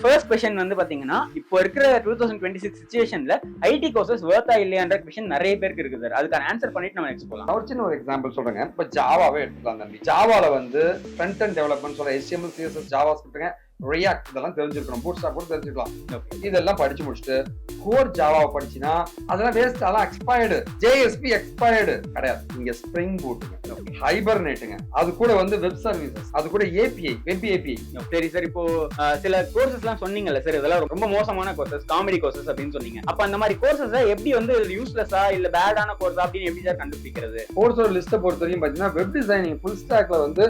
First question வந்து பாத்தீங்கன்னா, இப்போ இருக்கிற 2026 சிச்சுவேஷன்ல ஐடி கோர்சஸ் வொர்த்தா இல்லையான்ற கொஸ்டின் நிறைய பேருக்கு இருக்கு சார். அதுக்கான ஆன்சர் பண்ணிட்டு நம்ம நெக்ஸ்ட் போலாம். ஒரு சின்ன ஒரு எக்ஸாம்பிள் சொல்றேங்க. இப்ப ஜாவாவே எடுத்துக்கலாம் தம்பி. ஜாவால வந்து ஃப்ரண்ட் அண்ட் டெவலப்மெண்ட் சொல்ற HTML, CSS, ஜாவா ஸ்கிரிப்ட்ங்க, ரியாக்ட் இதெல்லாம் தெரிஞ்சிருக்கணும். பூட்ஸ்ட்ராப் கூட தெரிஞ்சுக்கலாம். இதெல்லாம் படிச்சு முடிச்சுட்டு கோர் ஜாவாவை படிச்சினா அதெல்லாம் வேஸ்ட், அதெல்லாம் எக்ஸ்பயர்டு. JSP எக்ஸ்பயர்டு கிடையாது. இங்க ஸ்ப்ரிங் பூட்டுங்க, ஹைபர்நெட்டுங்க, அது கூட வந்து வெப் சர்வீசஸ், அது கூட API, வெப் API. சரி சார், இப்போ சில கோர்சஸ்லாம் சொன்னீங்கல்ல சார், இதெல்லாம் ரொம்ப மோசமான கோர்சஸ், காமெடி கோர்சஸ் அப்படின்னு சொன்னீங்க. அப்ப அந்த மாதிரி கோர்சஸ் எப்படி வந்து யூஸ்லெஸ்ஸா இல்ல பேடான கோர்ஸ் அப்படின்னு எப்படி சார் கண்டுபிடிக்கிறது? கோர்ஸோட லிஸ்ட்டை பொறுத்த வரைக்கும் பாத்தீங்கன்னா வெப் டிசைனிங் ஃபுல் ஸ்டாக்ல வந்து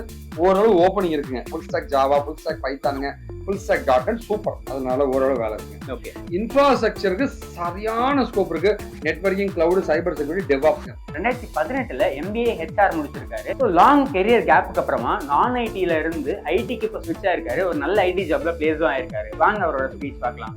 ஓரளவு ஓப்பனிங் இருக்குங்க. Full stack Java, full stack பைத்தானுங்க, ஃபுல் ஸ்டாக் .NET சூப்பர், அதனால ஓரளவு வேலை இருக்குங்க. ஓகே, இன்ஃப்ராஸ்ட்ரக்சருக்கு சரியான ஸ்கோப் இருக்கு. Networking, cloud, cyber security, devops. 2018ல MBA HR முடிச்சிருக்காரு. ஸோ லாங் கெரியர் கேப்புக்கு அப்புறமா நான் ஐடில இருந்து ஐடிக்கு இப்போ ஸ்விட்ச் ஆயிருக்காரு. ஒரு நல்ல ஐடி ஜாப்ல பிளேஸும் ஆயிருக்காரு. வாங்க அவரோட ஸ்பீச் பார்க்கலாம்.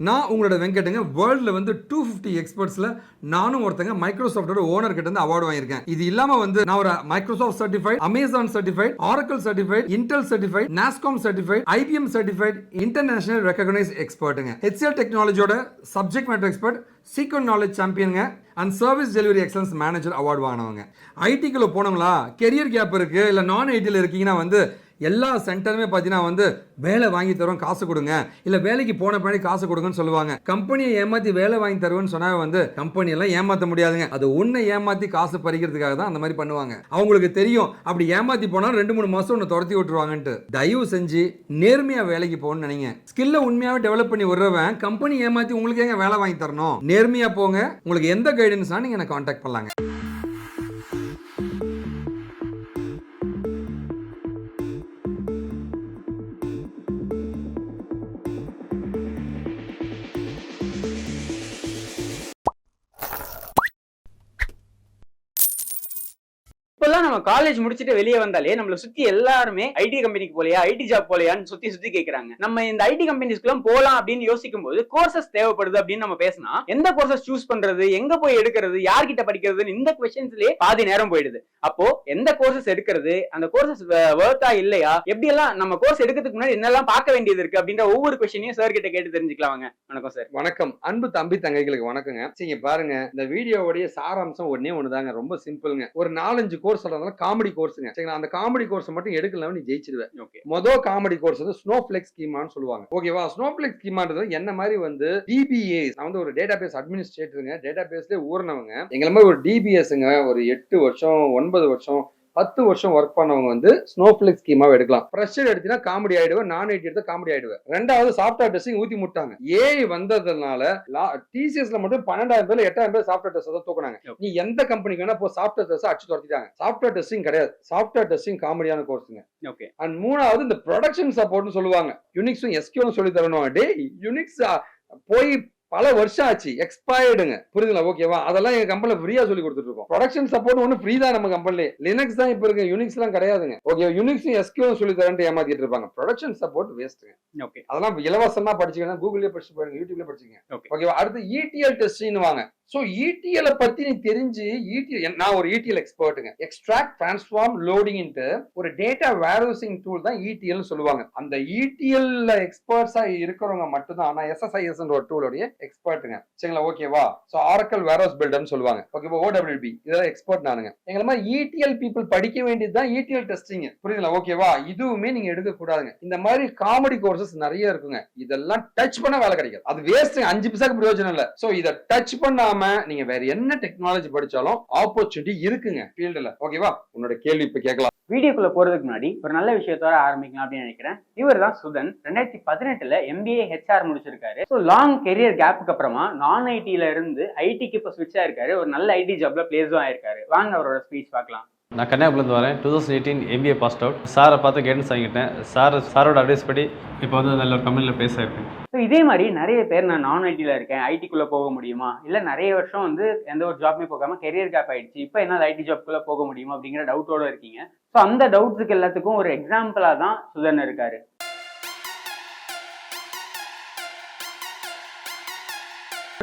நான் உங்களோட வெங்கட்டுங்க. வேர்ல்டில் வந்து 250 எக்ஸ்பர்ட்ஸில் நானும் ஒருத்தங்க மைக்ரோசாஃப்டோட ஓனர் கிட்ட இருந்து அவார்டு வாங்கியிருக்கேன். இது இல்லாமல் வந்து நான் ஒரு Microsoft certified, Amazon certified, Oracle certified, Intel certified, NASSCOM certified, IBM certified, international recognised எக்ஸ்பர்ட்டுங்க. HCL டெக்னாலஜியோட subject matter expert, sequent knowledge சாம்பியனுங்க and service delivery excellence manager award வாங்கினவங்க. ஐடிக்குள்ள போனவங்களா, கெரியர் கேப் இருக்கு, இல்லை நான் ஐடியில் இருக்கீங்கன்னா வந்து எல்லா சென்டருமே பார்த்தீங்கன்னா வந்து வேலை வாங்கி தருவோம், காசு கொடுங்க, இல்லை வேலைக்கு போன பின்னாடி காசு கொடுங்கன்னு சொல்லுவாங்க. கம்பெனியை ஏமாற்றி வேலை வாங்கி தருவேன்னு சொன்னால் வந்து கம்பெனியெல்லாம் ஏமாற்ற முடியாதுங்க. அது ஒன்றை ஏமாற்றி காசு பறிக்கிறதுக்காக தான் அந்த மாதிரி பண்ணுவாங்க. அவங்களுக்கு தெரியும் அப்படி ஏமாற்றி போனால் 2-3 மாதம் ஒன்று துரத்தி விட்டுருவாங்கன்ட்டு. தயவு செஞ்சு நேர்மையாக வேலைக்கு போகணும்னு நினைங்க. ஸ்கில்லை உண்மையாகவே டெவலப் பண்ணி விடுறவன் கம்பெனி ஏமாற்றி உங்களுக்கு ஏங்க வேலை வாங்கி தரணும்? நேர்மையாக போங்க. உங்களுக்கு எந்த கைடன்ஸ்னா நீங்கள் என்னை கான்டாக்ட் பண்ணலாங்க. இப்பெல்லாம் நம்ம காலேஜ் முடிச்சுட்டு வெளியே வந்தாலே நம்மள சுத்தி எல்லாருமே ஐடி கம்பெனிக்கு போலையா, ஐடி ஜாப் போலையான்னு சுத்தி கேக்குறாங்க. நம்ம இந்த ஐடி கம்பெனிஸ்க்குலாம் போலாம் அப்படின்னு யோசிக்கும் போது கோர்சஸ் தேவைப்படுது அப்படின்னு நம்ம பேசினா எந்த கோர்சஸ் சூஸ் பண்றது, எங்க போய் எடுக்கிறது, யார்கிட்ட படிக்கிறதுன்னு இந்த கொஸ்டின்ஸ்லயே பாதி நேரம் போயிடுது. அப்போ எந்த கோர்சஸ் எடுக்கிறது, அந்த கோர்சஸ் வொர்த்தா இல்லையா, எப்படி எல்லாம் நம்ம கோர்ஸ் எடுக்கிறதுக்கு முன்னாடி என்னெல்லாம் பார்க்க வேண்டியது இருக்கு அப்படின்ற ஒவ்வொரு கொஸ்டினையும் சார் கிட்ட கேட்டு தெரிஞ்சுக்கலாங்க. வணக்கம் சார். வணக்கம் அன்பு தம்பி தங்கைகளுக்கு வணக்கங்க. சரி பாருங்க, இந்த வீடியோவுடைய சாராம்சம் ஒன்னே ஒண்ணுதாங்க, ரொம்ப சிம்பிள்ங்க. ஒரு 4-5 கோர்ஸ் சொல்றதுனால காமெடி கோர்ஸ்ங்க. சரிங்களா, அந்த காமெடி கோர்ஸ் மட்டும் எடுக்கலாம், நீ ஜெயிச்சிடுவேன். ஓகே, மொதல் காமெடி கோர்ஸ் வந்து ஸ்னோஃப்ளேக் ஸ்கீமான்னு சொல்லுவாங்க. ஓகேவா? ஸ்னோஃப்ளேக் ஸ்கீமான்றது என்ன மாதிரி வந்து DBA, நான் வந்து ஒரு டேட்டாபேஸ் அட்மினிஸ்ட்ரேட்டருங்க. டேட்டாபேஸ்ல ஊர்னவங்க. எங்களை மாதிரி ஒரு DBSங்க ஒரு 8 வருஷம் 9 வருஷம் 10 வருஷம் ஒர்க் பண்ணவங்க வந்து ஸ்னோஃப்ளேக் ஸ்கீமாவை எடுக்கலாம். ஃப்ரெஷர் எடுத்தீங்கன்னா காமெடி ஆயிடுவேன், நான் ஐடி எடுத்தா காமெடி ஆயிடுவேன். ரெண்டாவது சாஃப்ட்வேர் டெஸ்டிங் ஊத்தி முட்டாங்க. AI வந்ததுனால TCSல மட்டும் 12,000 பேர் 8,000 பேர் சாஃப்ட்வேர் டெஸ்ட் தான் தூக்குனாங்க. நீ எந்த கம்பெனிக்கு வேணா போ, சாஃப்ட்வேர் டெஸ்ட் அடிச்சு துரத்திட்டாங்க. சாஃப்ட்வேர் டெஸ்டிங் கிடையாது, சாஃப்ட்வேர் டெஸ்டிங் காமெடியான கோர்ஸுங்க. ஓகே. அண்ட் மூணாவது இந்த ப்ரொடக்ஷன் சப்போர்ட்னு சொல்லுவாங்க. யுனிக்ஸும் SQL சொல்லி தரணும். டே யுனிக்ஸ் போய் பல வருஷம் ஆச்சு, எக்ஸ்பயர்டுங்க. புரியுதுங்களா? ஓகேவா? அதெல்லாம் எங்க கம்பெனில ஃப்ரீயா சொல்லி கொடுத்துட்டு இருக்கோம். ப்ரொடக்ஷன் சப்போர்ட் ஒண்ணு ஃப்ரீ தான் நம்ம கம்பெனிலே. லினக்ஸ் தான் இப்ப இருக்கு, யூனிக்ஸ் எல்லாம் கிடையாதுங்க. ஓகே, யூனிக்ஸும் SQL சொல்லி தரேன்ட்டு ஏமாத்திட்டு இருப்பாங்க. Production support வேஸ்ட்டுங்க. ஓகே, அதெல்லாம் இலவசமா படிச்சுக்கணும். கூகுள்லயே படிச்சு பாருங்க, யூடியூப்ல படிச்சுங்க. ஓகேவா? அடுத்து ETL டெஸ்டிங் வாங்க. சோ ETL பத்தி நீ தெரிஞ்சு, நான் ஒரு ETL எக்ஸ்பர்ட்டுங்க. எக்ஸ்ட்ராக்ட் டிரான்ஸ்ஃபார்ம் லோடிங் இன்ட்டு ஒரு டேட்டா வேர்ஹவுசிங் டூல் தான் ETL சொல்லுவாங்க. அந்த ETL எக்ஸ்பர்ட்ஸா இருக்கிறவங்க மட்டும் தான் நான் SSIS ஒரு டூலோடைய எக்ஸ்பர்ட்டுங்க. சரிங்களா? ஓகேவா? சோ ஆரக்கிள் வேர்ஹவுஸ் பில்டர்னு சொல்லுவாங்க. ஓகேவா? OWB இதெல்லாம் எக்ஸ்பர்ட் நானுங்க. எங்களை மாதிரி ETL பீப்புள் படிக்க வேண்டியது தான் ETL டெஸ்டிங். புரியுதுங்களா? ஓகேவா? இதுவுமே நீங்க எடுக்க கூடாதுங்க. இந்த மாதிரி காமெடி கோர்சஸ் நிறைய இருக்குங்க. இதெல்லாம் டச் பண்ண வேலை கிடைக்காது, அது வேஸ்ட். 5 பைசாக்கு பிரயோஜனம் இல்ல. சோ இத டச் பண்ணாம நீங்க வேற என்ன டெக்னாலஜி படிச்சாலும் ஆப்பர்ச்சுனிட்டி இருக்குங்க ஃபீல்டுல. ஓகேவா? உன்னோட கேள்வி இப்ப கேட்கலாம். வீடியோக்குள்ள போறதுக்கு முன்னாடி ஒரு நல்ல விஷயத்தோட ஆரம்பிக்கலாம் அப்படின்னு நினைக்கிறேன். இவர் தான் சுதன். 2018ல MBA HR முடிச்சிருக்காரு. ஸோ லாங் கெரியர் கேப்புக்கு அப்புறமா நான் ஐடில இருந்து ஐடிக்கு இப்போ ஸ்விட்ச் ஆயிருக்காரு. ஒரு நல்ல ஐடி ஜாப்ல பிளேஸும் ஆயிருக்காரு. வாங்க அவரோட ஸ்பீச் பார்க்கலாம். நான் கன்னியாகுமரிலேருந்து வரேன். 2018 MBA பாஸ்ட் அவுட். சாரை பார்த்து கைடன்ஸ் வாங்கிட்டேன். சாரோட அட்வைஸ் படி இப்போ வந்து நல்ல ஒரு கம்பெனியில் பேச இருக்கேன். ஸோ இதே மாதிரி நிறைய பேர் நான் ஐடியில் இருக்கேன், ஐடிக்குள்ளே போக முடியுமா, இல்லை நிறைய வருஷம் வந்து எந்த ஒரு ஜாப்மே போகாமல் கெரியர் கேப் ஆயிடுச்சு, இப்போ என்னால் ஐடி ஜாப்குள்ளே போக முடியுமா அப்படிங்கிற டவுட்டோட இருக்கீங்க. ஸோ அந்த டவுட்ஸுக்கு எல்லாத்துக்கும் ஒரு எக்ஸாம்பிளாக தான் சுதன் இருக்காரு.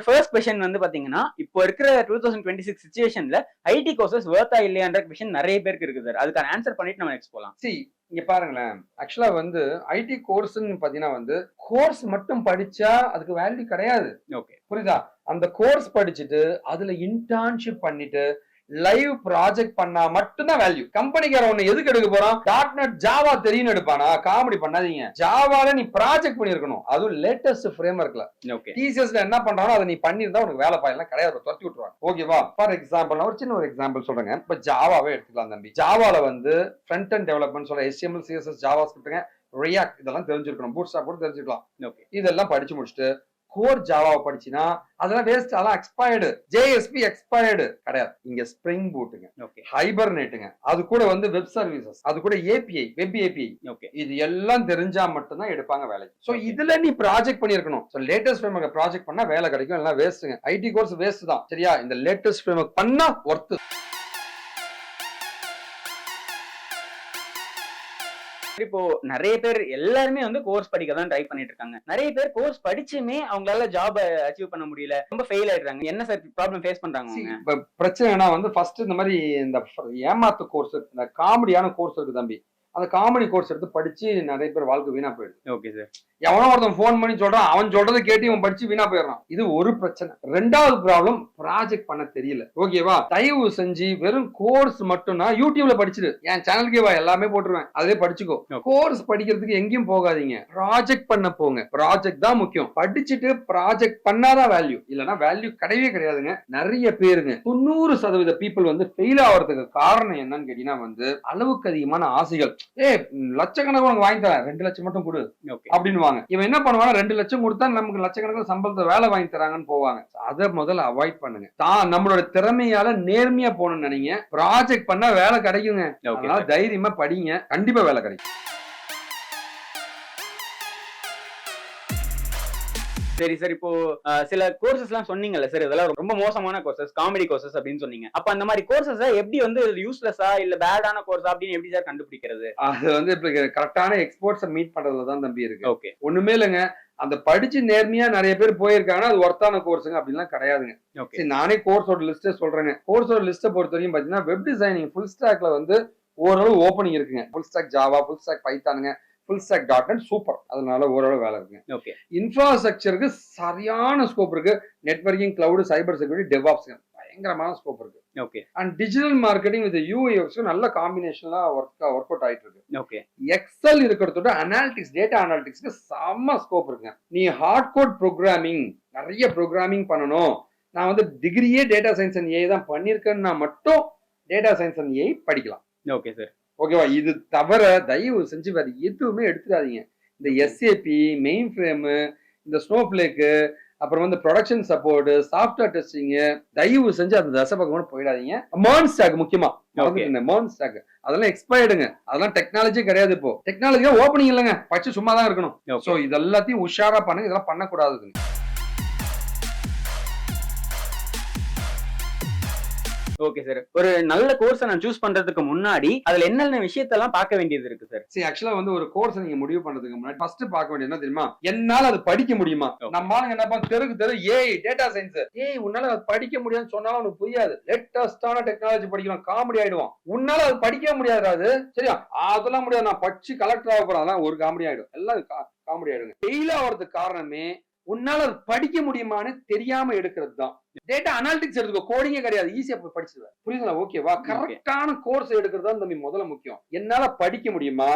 ஃபர்ஸ்ட் கொஸ்டின் வந்து பாத்தீங்கன்னா, இப்போ இருக்கிற 2026 சிச்சுவேஷன்ல ஐடி கோர்சஸ் வொர்த்தா இல்லையான்ற கொஸ்டின் நிறைய பேருக்கு இருக்கு சார். அதுக்கான ஆன்சர் பண்ணிட்டு நம்ம நெக்ஸ்ட் போலாம். See, இங்க பாருங்களேன், ஆக்சுவலா வந்து ஐடி கோர்ஸ்ன்னு பாத்தீங்கன்னா வந்து கோர்ஸ் மட்டும் படிச்சா அதுக்கு வேல்யூ கிடையாது. ஓகே. புரியுதா? அந்த கோர்ஸ் படிச்சுட்டு அதுல இன்டர்ன்ஷிப் பண்ணிட்டு லைவ் ப்ராஜெக்ட் பண்ணா மட்டும்தான் வேல்யூ. கம்பெனிக்கார உன்னை எதுக்கு எடுக்க போறான்? .NET ஜாவா தெரியும் எடுப்பானா? காமெடி பண்ணாதீங்க. ஜாவால நீ ப்ராஜெக்ட் பண்ணிருக்கணும், அதுவும் லேட்டஸ்ட் ஃப்ரேம்வொர்க்ல. ஓகே. டிசிஎஸ்ல என்ன பண்றானோ அதை நீ பண்ணிருந்தா உனக்கு வேலை பாயெல்லாம் கிடையாது, துரத்தி விட்டுருவாங்க. ஓகேவா? ஃபார் எக்ஸாம்பிள் நான் ஒரு சின்ன ஒரு எக்ஸாம்பிள் சொல்றேங்க. இப்ப ஜாவாவே எடுத்துக்கலாம் தம்பி. ஜாவால வந்து ஃப்ரண்ட் அண்ட் டெவலப்மெண்ட் சொல்ற HTML CSS ஜாவா ஸ்கிரிப்ட்ங்க, ரியாக்ட் இதெல்லாம் தெரிஞ்சிருக்கணும், பூட்ஸ்ட்ராப் கூட தெரிஞ்சுக்கலாம். ஓகே. இதெல்லாம் படிச்சு முடிச்சுட்டு கோர் ஜாவாவை படிச்சினா அதெல்லாம் வேஸ்ட், அதெல்லாம் எக்ஸ்பயர்டு. JSP எக்ஸ்பயர்டு கிடையாது. இங்க ஸ்ப்ரிங் பூட்டுங்க, ஓகே. ஹைபர்நெட்டுங்க, அது கூட வந்து வெப் சர்வீசஸ், அது கூட API, வெப் API, ஓகே. இது எல்லாம் தெரிஞ்சா மட்டும்தான் எடுப்பாங்க வேலைக்கு. சோ இதுல நீ ப்ராஜெக்ட் பண்ணிருக்கணும். சோ லேட்டஸ்ட் ஃப்ரேம்வொர்க் ப்ராஜெக்ட் பண்ணா வேலை கிடைக்கும், இல்லனா வேஸ்ட்ங்க. ஐடி கோர்ஸ் வேஸ்ட் தான், சரியா? இந்த லேட்டஸ்ட் ஃப்ரேம்வொர்க் பண்ணா ஒர்த். இப்போ நிறைய பேர் எல்லாருமே வந்து கோர்ஸ் படிக்க தான் ட்ரை பண்ணிட்டு இருக்காங்க. நிறைய பேர் கோர்ஸ் படிச்சுமே அவங்களால ஜாப் அச்சீவ் பண்ண முடியல, ரொம்ப ஃபெயில் ஆயிடுறாங்க. என்ன சார் ப்ராப்ளம் ஃபேஸ் பண்றாங்க அவங்க? இப்ப பிரச்சனைனா வந்து ஃபர்ஸ்ட் இந்த மாதிரி இந்த ஏமாத்து கோர்ஸ், இந்த காமெடியான கோர்ஸ் இருக்கு தம்பி. அந்த காமெடி கோர்ஸ் எடுத்து படிச்சு நிறைய பேர் வாழ்க்கை வீணா போயிடுது. Okay sir. எவனோ ஒருத்தன் போன் பண்ணி சொல்றான், அவன் சொல்றதை கேட்டு இவன் படிச்சு வீணா போயிடுறான். இது ஒரு பிரச்சனை. ரெண்டாவது ப்ராப்ளம், ப்ராஜெக்ட் பண்ண தெரியல. ஓகேவா? தயவு செஞ்சு வெறும் கோர்ஸ் மட்டும்னா யூடியூப்ல படிச்சிரு. என் சேனலுக்கே வா, எல்லாமே போட்டுருவேன், அதே படிச்சுக்கோ. கோர்ஸ் படிக்கிறதுக்கு எங்கேயும் போகாதீங்க, ப்ராஜெக்ட் பண்ண போங்க. ப்ராஜெக்ட் தான் முக்கியம். படிச்சுட்டு ப்ராஜெக்ட் பண்ணாதான் வேல்யூ, இல்லனா வேல்யூ கிடையவே கிடையாதுங்க. நிறைய பேருங்க 90% பீப்புள் வந்து ஃபெயில் ஆகிறதுக்கு காரணம் என்னன்னு கேட்டீங்கன்னா வந்து அளவுக்கு அதிகமான ஆசைகள். லட்சக்கணக்கு உனக்கு வாங்கி தரேன், 2 லட்சம் மட்டும் கொடு அப்படின்னு. இவன் என்ன பண்ணுவாங்க, 2 லட்சம் கொடுத்தா நமக்கு லட்சக்கணக்கில் சம்பளத்தை வேலை வாங்கி தராங்கன்னு போவாங்க. அதை முதல்ல அவாய்ட் பண்ணுங்க. தான் நம்மளோட திறமையால நேர்மையா போகணும்னு நினைங்க. ப்ராஜெக்ட் பண்ணா வேலை கிடைக்குங்க. அதனால தைரியமா படிங்க, கண்டிப்பா வேலை கிடைக்கும். சரி சார், இப்போ சில கோர்சஸ் எல்லாம் சொன்னீங்கல்ல சார், இதெல்லாம் ரொம்ப மோசமான கோர்சஸ், காமெடி கோர்சஸ் அப்படின்னு சொன்னீங்க. அப்ப அந்த மாதிரி கோர்சஸ் எப்படி வந்து யூஸ்லெஸ்ஸா இல்ல பேடான கோர்ஸ் அப்படின்னு எப்படி சார் கண்டுபிடிக்கிறது? அது வந்து இப்ப கரெக்டான எக்ஸ்பர்ட்ஸை மீட் பண்றதுலதான் தம்பி இருக்கு. ஓகே. ஒண்ணுமே இல்லைங்க, அந்த படிச்சு நேர்மையா நிறைய பேர் போயிருக்காங்க, அது ஒர்த்தான கோர்ஸுங்க அப்படின்லாம் கிடையாதுங்க. சரி, நானே கோர்ஸோட லிஸ்ட் சொல்றேங்க. கோர்ஸோட லிஸ்ட்டை பொறுத்த வரைக்கும் பாத்தீங்கன்னா வெப் டிசைனிங் ஃபுல் ஸ்டாக்ல வந்து ஓரளவு ஓப்பனிங் இருக்குங்க. Full stack Java, full stack பைத்தானுங்க, ஃபுல் ஸ்டாக் .NET சூப்பர், அதனால ஓரளவு வேலை இருக்குங்க. ஓகே. இன்ஃப்ராஸ்ட்ரக்சருக்கு சரியான ஸ்கோப் இருக்கு. Networking, cloud, cyber security, devops பயங்கரமான ஸ்கோப் இருக்கு. Okay. And digital marketing with UX நல்ல காம்பினேஷன்ல ஒர்க் அவுட் ஆயிட்டு இருக்கு. ஓகே. எக்ஸல் இருக்கிறதோட அனாலிட்டிக்ஸ், டேட்டா அனாலிட்டிக்ஸ்க்கு செம்ம ஸ்கோப் இருக்குங்க. நீ ஹார்ட் கோட் ப்ரோக்ராமிங், நிறைய ப்ரோக்ராமிங் பண்ணணும், நான் வந்து டிகிரியே டேட்டா சயின்ஸ் அண்ட் AI தான் பண்ணிருக்கேன்னா மட்டும் டேட்டா சயின்ஸ் அண்ட் AI படிக்கலாம். Okay sir. ஓகேவா? இது தவிர தயவு செஞ்சு வேற எதுவுமே எடுத்துக்காதீங்க. இந்த SAP, மெயின் ஃப்ரேம், இந்த ஸ்னோஃப்ளேக்கு, அப்புறம் வந்து ப்ரொடக்ஷன் சப்போர்ட், சாஃப்ட்வேர் டெஸ்டிங், தயவு செஞ்சு அந்த தசை பக்கம் போயிடாதீங்க. MERN ஸ்டாக் முக்கியமா, MERN ஸ்டாக் அதெல்லாம் எக்ஸ்பயர்டுங்க. அதெல்லாம் டெக்னாலஜி கிடையாது. இப்போ டெக்னாலஜியா ஓப்பனிங் இல்லைங்க, படிச்சு சும்மா தான் இருக்கணும். சோ இது எல்லாத்தையும் உஷாரா பண்ணுங்க, இதெல்லாம் பண்ணக்கூடாதுங்க. Okay sir. ஒரு நல்ல கோர்ஸை நான் சூஸ் பண்றதுக்கு முன்னாடி அதுல என்னென்ன விஷயத்தெல்லாம் பார்க்க வேண்டியது இருக்கு சார்? சரி, ஆக்சுவலா வந்து ஒரு கோர்ஸ் நீங்க முடிவு பண்றதுக்கு முன்னாடி ஃபர்ஸ்ட் பார்க்க வேண்டியது என்ன தெரியுமா? என்னால அது படிக்க முடியுமா? நம்மால என்ன தெருக்கு தெரு AI, டேட்டா சயின்ஸ், உன்னால அது படிக்க முடியாதுன்னு சொன்னாலும் உனக்கு புரியாது. லேட்டஸ்டான டெக்னாலஜி படிக்கலாம், காமெடி ஆயிடுவான். உன்னால அது படிக்க முடியாது, அது சரியா? அதெல்லாம் முடியாது, நான் படிச்சு கலெக்டர் ஆக போறேன், அதான் ஒரு காமெடி ஆயிடும். எல்லாம் காமெடி ஆயிடுங்க. ஃபெயில் ஆகிறதுக்கு காரணமே உன்னால அது படிக்க முடியுமான்னு தெரியாம எடுக்கிறது தான். டேட்டா அனாலிட்டிக்ஸ் எடுத்துக்கோ, கோடிங்கே கிடையாது, ஈஸியா போய் படிச்சுடுவேன். புரியுதுங்களா? ஓகேவா? கரெக்டான கோர்ஸ் எடுக்கிறது தான் தம்பி முதல்ல முக்கியம். என்னால படிக்க முடியுமா,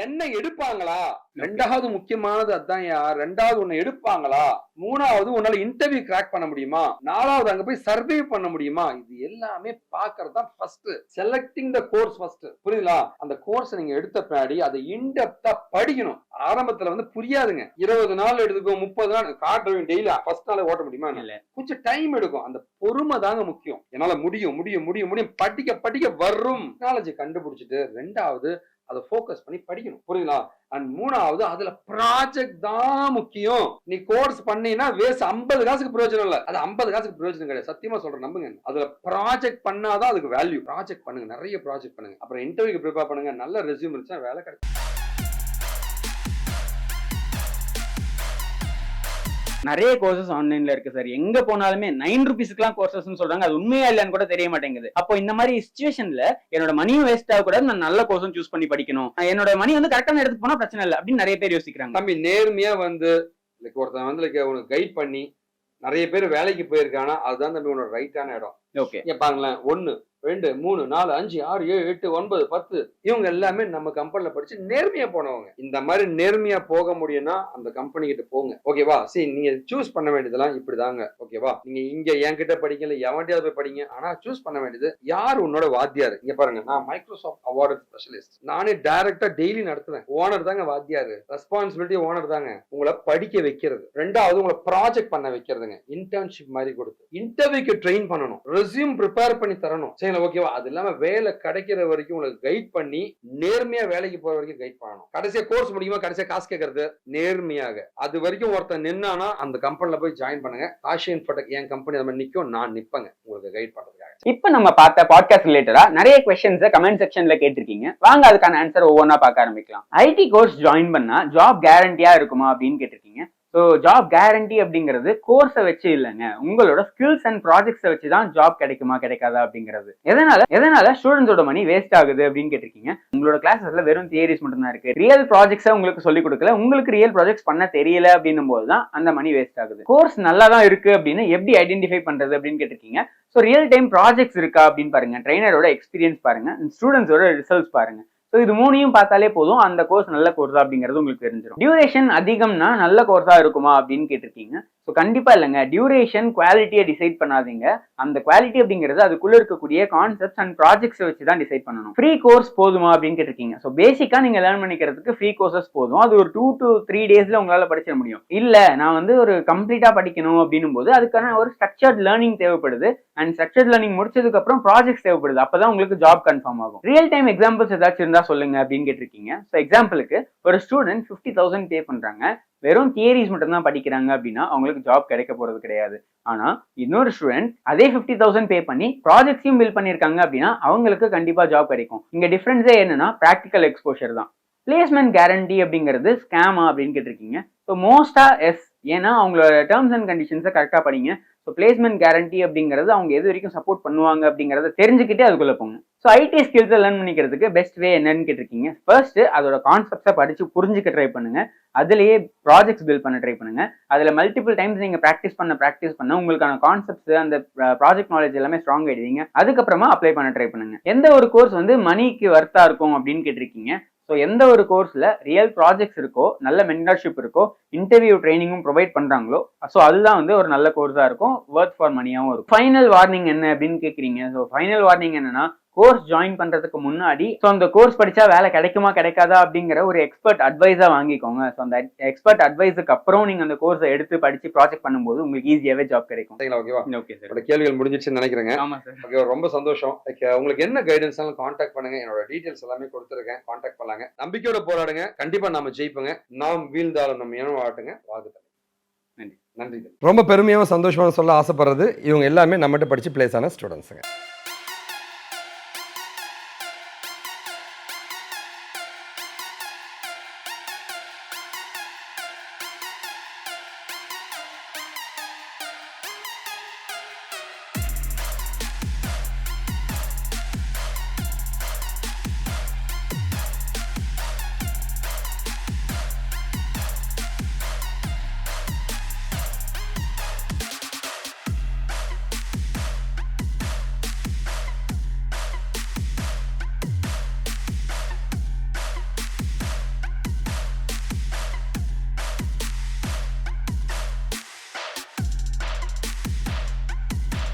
என்ன எடுப்பாங்களா, ரெண்டாவது முக்கியமானது அதான். ரெண்டாவது உன்னை எடுப்பாங்களா, மூணாவது உன்னால இன்டர்வியூ கிராக் பண்ண முடியுமா, நாலாவது அங்க போய் சர்வே பண்ண முடியுமா, இது எல்லாமே பாக்குறது தான் first. Selecting the course first. புரியுதுங்களா? அந்த கோர்ஸ் நீங்க எடுத்த பின்னாடி அதை இன்டெப்தா படிக்கணும். ஆரம்பத்துல வந்து புரியாதுங்க. 20 நாள் எடுத்துக்கோ, 30 நாள் கார் டெய்லி ஃபர்ஸ்ட் நாளே ஓட்ட முடியுமா? இல்ல, கொஞ்சம் டைம் எடுக்கும். அந்த பொறுமை தாங்க முக்கியம். என்னால முடியும் முடியும் முடியும் முடியும் படிக்க படிக்க வரும் நாலேஜ் கண்டுபிடிச்சிட்டு ரெண்டாவது அதை ஃபோக்கஸ் பண்ணி படிக்கணும். புரியுங்களா? அண்ட் மூணாவது அதுல ப்ராஜெக்ட் தான் முக்கியம். நீ கோர்ஸ் பண்ணீங்கன்னா வேஸ்ட், 50 காசுக்கு பிரயோஜனம் இல்ல. அது 50 காசுக்கு பிரயோஜனம் கிடையாது, சத்தியமா சொல்றேன், நம்புங்க. அதுல ப்ராஜெக்ட் பண்ணாதான் அதுக்கு வேல்யூ. ப்ராஜெக்ட் பண்ணுங்க, நிறைய ப்ராஜெக்ட் பண்ணுங்க. அப்புறம் இன்டர்வியூக்கு ப்ரிப்பேர் பண்ணுங்க, நல்ல ரெஸ்யூம் இருந்துச்சா வேலை கிடைக்கும். நிறைய கோர்சஸ் ஆன்லைன்ல இருக்கு சார். எங்க போனாலுமே 9 ரூபீஸ்க்குலாம் கோர்சஸ்னு சொல்றாங்க. அது உண்மையா இல்லைன்னு கூட தெரிய மாட்டேங்குது. அப்போ இந்த மாதிரி சிச்சுவேஷன்ல என்னோட மணியும் வேஸ்ட் ஆகக்கூடாது, நான் நல்ல கோர்ஸும் சூஸ் பண்ணி படிக்கணும், என்னோட மணி வந்து கரெக்டான எடுத்து போனா பிரச்சனை இல்லை அப்படின்னு நிறைய பேர் யோசிக்கிறாங்க. தம்பி நேர்மையா வந்து ஒருத்தன் வந்து உனக்கு கைட் பண்ணி நிறைய பேர் வேலைக்கு போயிருக்கானா அதுதான் தம்பி உன்னோட ரைட்டான இடம். ஓகே, பாருங்களேன், 1 2 3 4 5 6 7 8 9 10 இவங்க எல்லாமே நம்ம கம்பெனில படிச்சு நேர்மையா போனவங்க. இந்த மாதிரி நேர்மையா போக முடியும்னா அந்த கம்பெனி கிட்ட போங்க. ஓகேவா? சரி, நீங்க சூஸ் பண்ண வேண்டியதெல்லாம் இப்படிதாங்க. ஓகேவா? நீங்க இங்க என்கிட்ட படிக்கல, எவன்கிட்டயாவது போய் படிங்க. ஆனா சூஸ் பண்ண வேண்டியது யார் உன்னோட வாத்தியாரு. இங்க பாருங்க, நான் மைக்ரோசாஃப்ட் அவார்டு ஸ்பெஷலிஸ்ட். நானே டைரக்டா டெய்லி நடத்துவேன். ஓனர் தாங்க வாத்தியாரு. ரெஸ்பான்சிபிலிட்டி ஓனர் தாங்க. உங்களை படிக்க வைக்கிறது. ரெண்டாவது உங்களை ப்ராஜெக்ட் பண்ண வைக்கிறதுங்க. இன்டர்ன்ஷிப் மாதிரி கொடுத்து இன்டர்வியூக்கு ட்ரெயின் பண்ணணும், ரெஸ்யூம் ப்ரிப்பேர் பண்ணி தரணும். சரி, ஓகேவா? அது இல்லாம வேலை கிடைக்கிற வரைக்கும் உங்களுக்கு கைட் பண்ணி நேர்மையா வேலைக்கு போற வரைக்கும் கைட் பண்ணணும். கடைசியா கோர்ஸ் முடியுமா, கடைசியா காசு கேட்கறது நேர்மையாக. அது வரைக்கும் ஒருத்தர் நின்னானா அந்த கம்பெனில போய் ஜாயின் பண்ணுங்க. காஷி இன்ஃபோடெக் என் கம்பெனி நம்ம நிக்கும், நான் நிப்பங்க உங்களுக்கு கைட் பண்றதுக்காக. இப்ப நம்ம பார்த்த பாட்காஸ்ட் ரிலேட்டடா நிறைய क्वेश्चंस கமெண்ட் செக்ஷன்ல கேட்டிருக்கீங்க. வாங்க அதுக்கான ஆன்சர் ஒவ்வொன்றா பார்க்க ஆரம்பிக்கலாம். ஐடி கோர்ஸ் ஜாயின் பண்ணா ஜாப் கேரண்டியா இருக்குமா அப்படின்னு கேட்டிருக்கீங்க. ஸோ ஜாப் கேரண்டி அப்படிங்கிறது கோர்ஸை வச்சு இல்லைங்க, உங்களோட ஸ்கில்ஸ் அண்ட் ப்ராஜெக்ட்ஸை வச்சு தான் ஜாப் கிடைக்குமா கிடைக்காதா அப்படிங்கிறது. எதனால ஸ்டூடெண்ட்ஸோட மணி வேஸ்ட் ஆகுது அப்படின்னு கேட்டிருக்கீங்க. உங்களோட கிளாஸஸ்ல வெறும் தியரிஸ் மட்டும் தான் இருக்கு, ரியல் ப்ராஜெக்ட்ஸை உங்களுக்கு சொல்லிக் கொடுக்கல, உங்களுக்கு ரியல் ப்ராஜெக்ட்ஸ் பண்ண தெரியல அப்படின்னும் போது தான் அந்த மணி வேஸ்ட் ஆகுது. கோர்ஸ் நல்லா தான் இருக்கு அப்படின்னு எப்படி ஐடென்டிஃபை பண்றது அப்படின்னு கேட்டிருக்கீங்க. ஸோ ரியல் டைம் ப்ராஜெக்ட்ஸ் இருக்கா அப்படின்னு பாருங்க, ட்ரைனரோட எக்ஸ்பீரியன்ஸ் பாருங்க, ஸ்டூடெண்ட்ஸோட ரிசல்ட்ஸ் பாருங்க. ஸோ இது மூணையும் பார்த்தாலே போதும் அந்த கோர்ஸ் நல்ல கோர்ஸா அப்படிங்கிறது உங்களுக்கு தெரிஞ்சிடும். டியூரேஷன் அதிகம்னா நல்ல கோர்ஸா இருக்குமா அப்படின்னு கேட்டிருக்கீங்க. ஸோ கண்டிப்பா இல்லைங்க. டியூரேஷன் குவாலிட்டியை டிசைட் பண்ணாதீங்க. அந்த குவாலிட்டி அப்படிங்கிறது அதுக்குள்ள இருக்கக்கூடிய கான்செப்ட்ஸ் அண்ட் ப்ராஜெக்ட்ஸ் வச்சு தான் டிசைட் பண்ணணும். ஃப்ரீ கோர்ஸ் போதுமா அப்படின்னு கேட்டிருக்கீங்க. ஸோ பேசிக்கா நீங்க லேர்ன் பண்ணிக்கிறதுக்கு ஃப்ரீ கோர்சஸ் போதும். அது ஒரு 2 to 3 டேஸ்ல உங்களால படிச்சிட முடியும். இல்ல நான் வந்து ஒரு கம்ப்ளீட்டா படிக்கணும் அப்படின்னும் போது அதுக்கான ஒரு ஸ்ட்ரக்சர்ட் லேர்னிங் தேவைப்படுது. அண்ட் ஸ்ட்ரக்சர்ட் லேர்னிங் முடிச்சதுக்கு அப்புறம் ப்ராஜெக்ட்ஸ் தேவைப்படுது. அப்பதான் உங்களுக்கு ஜாப் கன்ஃபார்ம் ஆகும். ரியல் டைம் எக்ஸாம்பிள்ஸ் ஏதாச்சும் இருந்தா சொல்லுங்க அப்படின்னு கேட்டிருக்கீங்க. ஸோ எக்ஸாம்பிளுக்கு ஒரு ஸ்டூடெண்ட் 50,000 பே பண்றாங்க, வெறும் தியரிஸ் மட்டும் தான் படிக்கிறாங்க அப்படின்னா அவங்களுக்கு ஜாப் கிடைக்க போறது கிடையாது. ஆனா இன்னொரு ஸ்டூடெண்ட் அதே 50,000 பே பண்ணி ப்ராஜெக்ட்ஸையும் பில்ட் பண்ணிருக்காங்க அப்படின்னா அவங்களுக்கு கண்டிப்பா ஜாப் கிடைக்கும். இங்க டிஃபரன்ஸே என்னன்னா பிராக்டிக்கல் எக்ஸ்போஷர் தான். பிளேஸ்மெண்ட் கேரண்டி அப்படிங்கிறது ஸ்கேமா அப்படின்னு கேட்டிருக்கீங்க. ஸோ மோஸ்டா எஸ், ஏன்னா அவங்களோட டேர்ம்ஸ் அண்ட் கண்டிஷன்ஸை கரெக்டாக படிங்க. ஸோ பிளேஸ்மெண்ட் கேரண்டி அப்படிங்கிறது அவங்க எது வரைக்கும் சப்போர்ட் பண்ணுவாங்க அப்படிங்கிறத தெரிஞ்சுக்கிட்டே அதுக்குள்ள போங்க. ஸோ ஐடி ஸ்கில்ஸை லேர்ன் பண்ணிக்கிறதுக்கு பெஸ்ட் வே என்னன்னு கேட்டிருக்கீங்க. ஃபர்ஸ்ட் அதோட கான்செப்ட்ஸை படிச்சு புரிஞ்சுக்க ட்ரை பண்ணுங்க. அதுலேயே ப்ராஜெக்ட்ஸ் பில்ட் பண்ண ட்ரை பண்ணுங்க. அதில் மல்டிபிள் டைம்ஸ் நீங்கள் ப்ராக்டிஸ் பண்ண உங்களுக்கான கான்செப்ட்ஸ் அந்த ப்ராஜெக்ட் நாலேஜ் எல்லாமே ஸ்ட்ராங் ஆயிடுவீங்க. அதுக்கப்புறமா அப்ளை பண்ண ட்ரை பண்ணுங்க. எந்த ஒரு கோர்ஸ் வந்து மணிக்கு வர்த்தா இருக்கும் அப்படின்னு கேட்டிருக்கீங்க. ஸோ எந்த ஒரு கோர்ஸ்ல ரியல் ப்ராஜெக்ட்ஸ் இருக்கோ, நல்ல மென்டர்ஷிப் இருக்கோ, இன்டர்வியூ ட்ரைனிங்கும் ப்ரொவைட் பண்றாங்களோ, ஸோ அதுதான் வந்து ஒரு நல்ல கோர்ஸா இருக்கும், வொர்த் ஃபார் மணியாவும் இருக்கும். ஃபைனல் வார்னிங் என்ன அப்படின்னு கேட்குறீங்க. ஸோ ஃபைனல் வார்னிங் என்னன்னா, கோர்ஸ் ஜாயின் பண்றதுக்கு முன்னாடி ஸோ அந்த கோர்ஸ் படிச்சா வேலை கிடைக்குமா கிடைக்காதா அப்படிங்கிற ஒரு எக்ஸ்பர்ட் அட்வைஸா வாங்கிக்கோங்க. ஸோ அந்த எக்ஸ்பர்ட் அட்வைஸுக்கு அப்புறம் நீங்க அந்த கோர்ஸை எடுத்து படிச்சு ப்ராஜெக்ட் பண்ணும்போது உங்களுக்கு ஈஸியாவே ஜாப் கிடைக்கும். ஓகேவா? ஓகே சார், என்னோட கேள்விகள் முடிஞ்சிச்சுன்னு நினைக்கிறேங்க. ஆமா சார். ஓகே, ரொம்ப சந்தோஷம். உங்களுக்கு என்ன கைடன்ஸ் கான்டாக்ட் பண்ணுங்க. என்னோட டீடைல்ஸ் எல்லாமே கொடுத்துருக்கேன், கான்டாக்ட் பண்ணலாங்க. நம்பிக்கையோட போராடுங்க, கண்டிப்பா நாம ஜெயிப்போங்க. நாம் வீழ்ந்தாலும் நம்ம இனம் வாட்டுங்க. வாழ்த்துக்கள். நன்றி. ரொம்ப பெருமையாகவும் சந்தோஷமாக சொல்ல ஆசைப்படுறது, இவங்க எல்லாமே நம்மகிட்ட படிச்சு பிளேஸ் ஆன ஸ்டூடெண்ட்ஸுங்க.